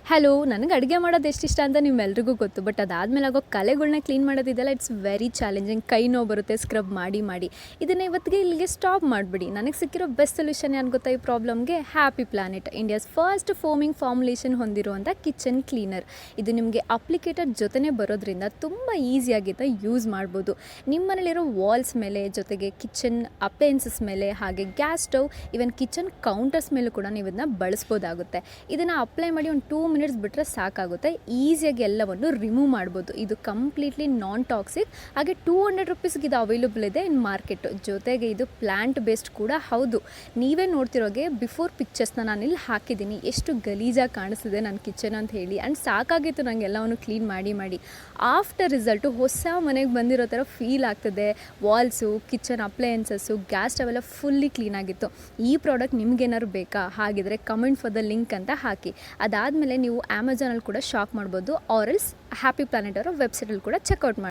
Hello, ನನಗೆ ಅಡುಗೆ ಮಾಡೋದು ಎಷ್ಟು ಇಷ್ಟ ಅಂತ ನಿಮ್ಮೆಲ್ರಿಗೂ ಗೊತ್ತು. ಬಟ್ ಅದಾದಮೇಲೆ ಆಗೋ ಕಲೆಗಳ್ನ ಕ್ಲೀನ್ ಮಾಡೋದಿದೆಯಲ್ಲ, ಇಟ್ಸ್ ವೆರಿ ಚಾಲೆಂಜಿಂಗ್. ಕೈ ನೋವು ಬರುತ್ತೆ ಸ್ಕ್ರಬ್ ಮಾಡಿ ಮಾಡಿ. ಇದನ್ನು ಇವತ್ತಿಗೆ ಇಲ್ಲಿಗೆ ಸ್ಟಾಪ್ ಮಾಡಿಬಿಡಿ. ನನಗೆ ಸಿಕ್ಕಿರೋ ಬೆಸ್ಟ್ ಸೊಲ್ಯೂಷನ್ ಏನು ಗೊತ್ತಾ ಈ ಪ್ರಾಬ್ಲಮ್ಗೆ? Happy planet, India's first foaming formulation ಹೊಂದಿರುವಂಥ ಕಿಚನ್ ಕ್ಲೀನರ್. ಇದು ನಿಮಗೆ ಅಪ್ಲಿಕೇಟರ್ ಜೊತೆನೇ ಬರೋದ್ರಿಂದ ತುಂಬ ಈಸಿಯಾಗಿದ್ದ ಯೂಸ್ ಮಾಡ್ಬೋದು. ನಿಮ್ಮ ಮನೇಲಿರೋ ವಾಲ್ಸ್ ಮೇಲೆ, ಜೊತೆಗೆ ಕಿಚನ್ ಅಪ್ಲಯನ್ಸಸ್ ಮೇಲೆ, ಹಾಗೆ gas stove, even kitchen counters ಮೇಲೂ ಕೂಡ ನೀವು ಇದನ್ನ ಬಳಸ್ಬೋದಾಗುತ್ತೆ. ಇದನ್ನು ಅಪ್ಲೈ ಮಾಡಿ ಒಂದು 2 ಮಿನಿಟ್ಸ್ ಬಿಟ್ಟರೆ ಸಾಕಾಗುತ್ತೆ. ಈಸಿಯಾಗಿ ಎಲ್ಲವನ್ನು ರಿಮೂವ್ ಮಾಡ್ಬೋದು. ಇದು ಕಂಪ್ಲೀಟ್ಲಿ ನಾನ್ ಟಾಕ್ಸಿಕ್. ಹಾಗೆ 200 ರುಪೀಸ್ಗೆ ಇದು ಅವೈಲಬಲ್ ಇದೆ ಇನ್ ಮಾರ್ಕೆಟ್. ಜೊತೆಗೆ ಇದು ಪ್ಲ್ಯಾಂಟ್ ಬೇಸ್ಡ್ ಕೂಡ ಹೌದು. ನೀವೇ ನೋಡ್ತಿರೋಗೆ ಬಿಫೋರ್ ಪಿಕ್ಚರ್ಸ್ನ ನಾನು ಇಲ್ಲಿ ಹಾಕಿದ್ದೀನಿ, ಎಷ್ಟು ಗಲೀಜಾಗಿ ಕಾಣಿಸ್ತಿದೆ ನನ್ನ ಕಿಚನ್ ಅಂತ ಹೇಳಿ. ಆ್ಯಂಡ್ ಸಾಕಾಗಿತ್ತು ನನಗೆ ಎಲ್ಲವನ್ನು ಕ್ಲೀನ್ ಮಾಡಿ ಮಾಡಿ. ಆಫ್ಟರ್ ರಿಸಲ್ಟು ಹೊಸ ಮನೆಗೆ ಬಂದಿರೋ ಥರ ಫೀಲ್ ಆಗ್ತದೆ. ವಾಲ್ಸು, ಕಿಚನ್ ಅಪ್ಲಯನ್ಸಸ್ಸು, ಗ್ಯಾಸ್ ಸ್ಟವ್ ಎಲ್ಲ ಫುಲ್ಲಿ ಕ್ಲೀನಾಗಿತ್ತು. ಈ ಪ್ರಾಡಕ್ಟ್ ನಿಮ್ಗೇನಾದ್ರು ಬೇಕಾ? ಹಾಗಿದ್ರೆ ಕಮೆಂಟ್ ಫಾರ್ ದ ಲಿಂಕ್ ಅಂತ ಹಾಕಿ. ಅದಾದಮೇಲೆ ನೀವು ಅಮೆಝಾನಲ್ಲಿ ಕೂಡ ಶಾಪ್ ಮಾಡ್ಬೋದು, ಆರ್ ಎಲ್ಸ್ ಹ್ಯಾಪಿ ಪ್ಲಾನೆಟ್ ಅವರ ವೆಬ್ಸೈಟಲ್ಲಿ ಕೂಡ ಚೆಕ್ಔಟ್ ಮಾಡಿ.